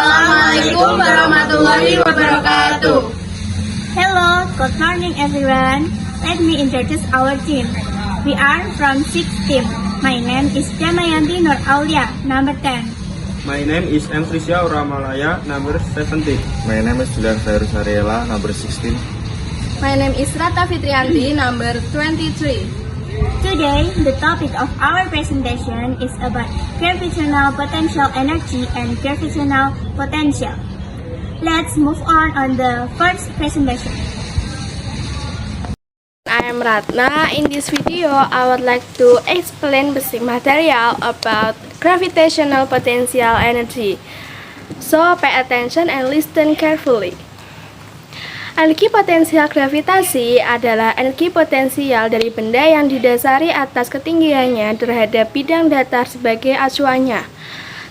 Assalamualaikum warahmatullahi wabarakatuh. Hello, good morning everyone. Let me introduce our team. We are from 6th team. My name is Damayanti Nur Aulia, number 10. My name is M. Trisya Ramalaya, number 17. My name is Julian Virus Ariela, number 16. My name is Rata Fitrianti, number 23. Today, the topic of our presentation is about gravitational potential energy and gravitational potential. Let's move on the first presentation. I am Ratna. In this video, I would like to explain basic material about gravitational potential energy. So, pay attention and listen carefully. Energi potensial gravitasi adalah energi potensial dari benda yang didasari atas ketinggiannya terhadap bidang datar sebagai acuannya.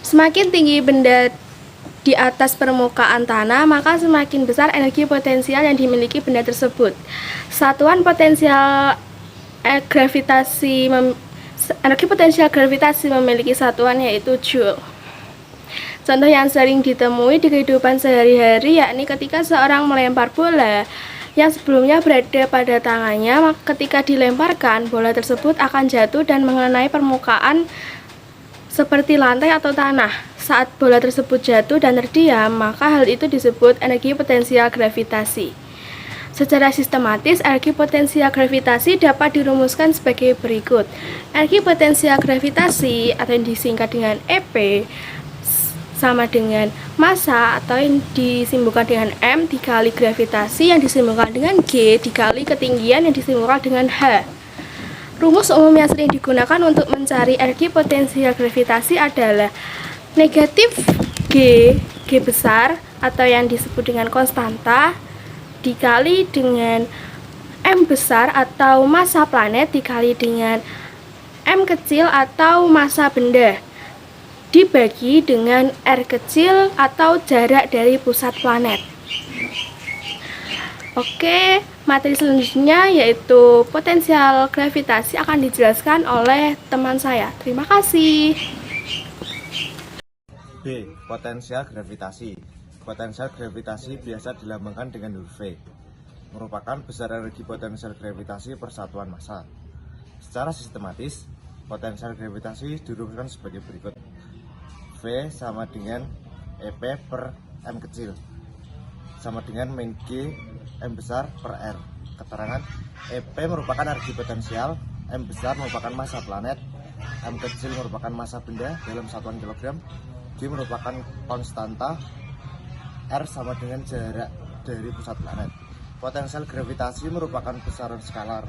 Semakin tinggi benda di atas permukaan tanah, maka semakin besar energi potensial yang dimiliki benda tersebut. Satuan potensial energi potensial gravitasi memiliki satuan yaitu joule. Contoh yang sering ditemui di kehidupan sehari-hari yakni ketika seorang melempar bola yang sebelumnya berada pada tangannya, maka ketika dilemparkan, bola tersebut akan jatuh dan mengenai permukaan seperti lantai atau tanah. Saat bola tersebut jatuh dan terdiam, maka hal itu disebut energi potensial gravitasi. Secara sistematis, energi potensial gravitasi dapat dirumuskan sebagai berikut. Energi potensial gravitasi atau yang disingkat dengan EP sama dengan massa atau yang disimbolkan dengan M dikali gravitasi yang disimbolkan dengan G dikali ketinggian yang disimbolkan dengan H. Rumus umum yang sering digunakan untuk mencari energi potensial gravitasi adalah negatif G besar atau yang disebut dengan konstanta dikali dengan M besar atau massa planet dikali dengan M kecil atau massa benda dibagi dengan R kecil atau jarak dari pusat planet. Oke, materi selanjutnya yaitu potensial gravitasi akan dijelaskan oleh teman saya. Terima kasih. B. Potensial gravitasi. Potensial gravitasi biasa dilambangkan dengan huruf V, merupakan besar energi potensial gravitasi per satuan massa. Secara sistematis, potensial gravitasi dirumuskan sebagai berikut. V sama dengan EP per M kecil sama dengan min G M besar per R. Keterangan EP merupakan energi potensial, M besar merupakan massa planet, M kecil merupakan massa benda dalam satuan kilogram, G merupakan konstanta, R sama dengan jarak dari pusat planet. Potensial gravitasi merupakan besaran skalar.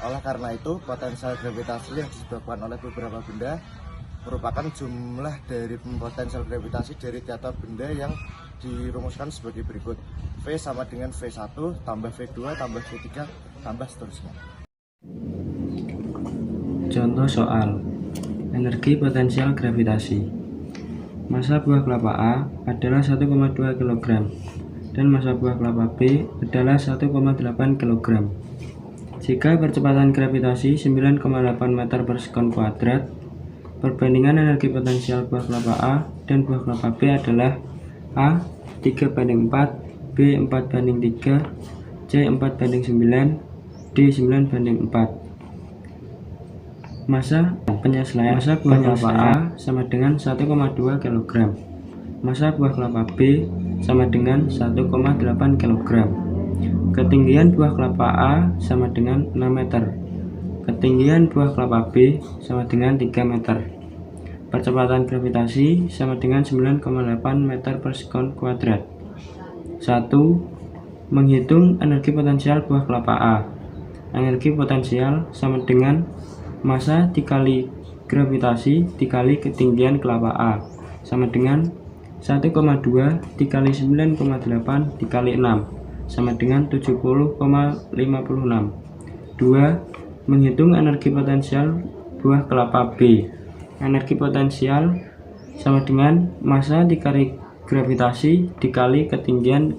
Oleh karena itu, potensial gravitasi yang disebabkan oleh beberapa benda merupakan jumlah dari potensial gravitasi dari tiap benda yang dirumuskan sebagai berikut. V sama dengan V1 tambah V2 tambah V3 tambah seterusnya. Contoh soal energi potensial gravitasi. Massa buah kelapa A adalah 1,2 kg dan massa buah kelapa B adalah 1,8 kg. Jika percepatan gravitasi 9,8 meter per sekon kuadrat, perbandingan energi potensial buah kelapa A dan buah kelapa B adalah A 3:4, B 4:3, C 4:9, D 9:4. Massa buah kelapa A sama dengan 1,2 kg. Massa buah kelapa B sama dengan 1,8 kg. Ketinggian buah kelapa A sama dengan 6 meter. Ketinggian buah kelapa B sama dengan 3 meter. Percepatan gravitasi sama dengan 9,8 meter per sekon kuadrat. 1. Menghitung energi potensial buah kelapa A. Energi potensial sama dengan massa dikali gravitasi dikali ketinggian kelapa A sama dengan 1,2 dikali 9,8 dikali 6 sama dengan 70,56. 2. Menghitung energi potensial buah kelapa B. Energi potensial sama dengan massa dikali gravitasi dikali ketinggian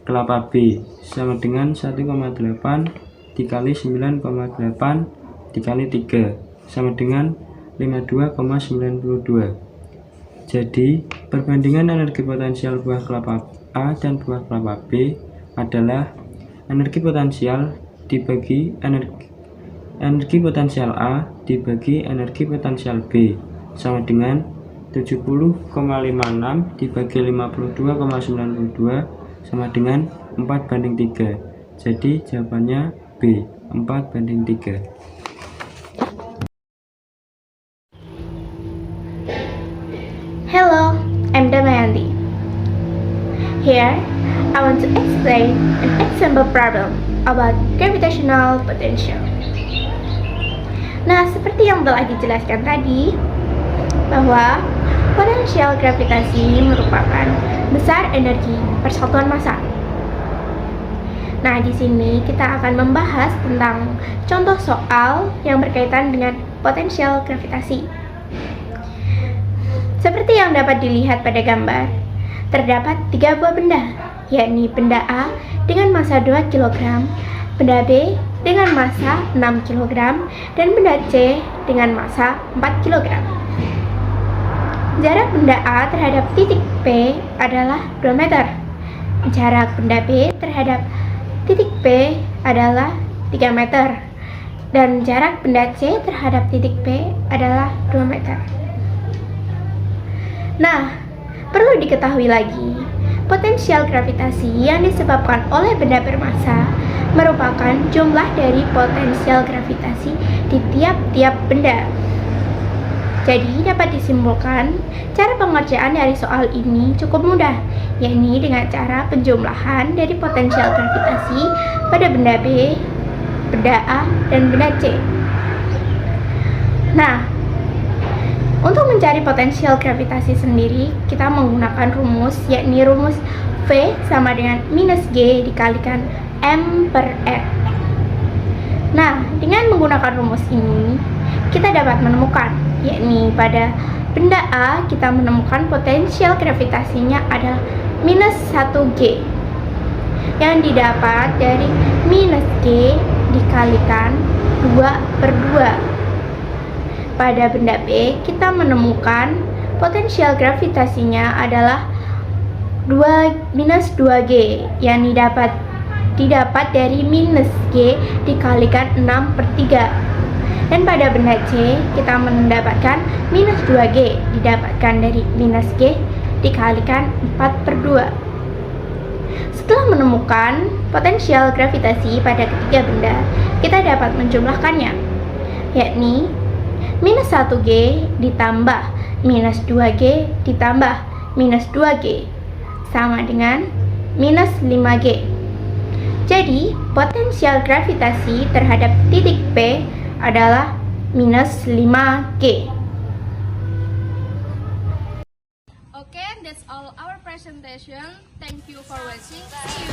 kelapa B sama dengan 1,8 dikali 9,8 dikali 3 sama dengan 52,92. Jadi, perbandingan energi potensial buah kelapa A dan buah kelapa B adalah energi potensial dibagi energi potensial A dibagi energi potensial B sama dengan 70,56 dibagi 52,92 sama dengan 4:3. Jadi jawabannya B, 4:3. Hello, I'm Damayanti. Here, I want to explain an example problem about gravitational potential. Nah, seperti yang telah dijelaskan tadi, bahwa potensial gravitasi merupakan besar energi persatuan massa. Nah, di sini kita akan membahas tentang contoh soal yang berkaitan dengan potensial gravitasi. Seperti yang dapat dilihat pada gambar, terdapat 3 buah benda, yakni benda A dengan massa 2 kg, benda B dengan massa 6 kg, dan benda C dengan massa 4 kg. Jarak benda A terhadap titik P adalah 2 meter. Jarak benda B terhadap titik P adalah 3 meter. Dan jarak benda C terhadap titik P adalah 2 meter. Nah, perlu diketahui lagi, potensial gravitasi yang disebabkan oleh benda bermassa merupakan jumlah dari potensial gravitasi di tiap-tiap benda. Jadi dapat disimpulkan, cara pengerjaan dari soal ini cukup mudah, yakni dengan cara penjumlahan dari potensial gravitasi pada benda B, benda A, dan benda C. Nah, untuk mencari potensial gravitasi sendiri, kita menggunakan rumus, yakni rumus V sama dengan minus G dikalikan M per R. Nah, dengan menggunakan rumus ini, kita dapat menemukan, yakni pada benda A kita menemukan potensial gravitasinya adalah minus 1G yang didapat dari minus G dikalikan 2/2. Pada benda B kita menemukan potensial gravitasinya adalah minus 2G yang didapat dari minus G dikalikan 6/3. Dan pada benda C kita mendapatkan minus 2G didapatkan dari minus G dikalikan 4/2. Setelah menemukan potensial gravitasi pada ketiga benda, kita dapat menjumlahkannya, yakni minus 1G ditambah minus 2G ditambah minus 2G sama dengan minus 5G. Jadi, potensial gravitasi terhadap titik P adalah minus 5G. Okay, that's all our presentation. Thank you for watching. See you.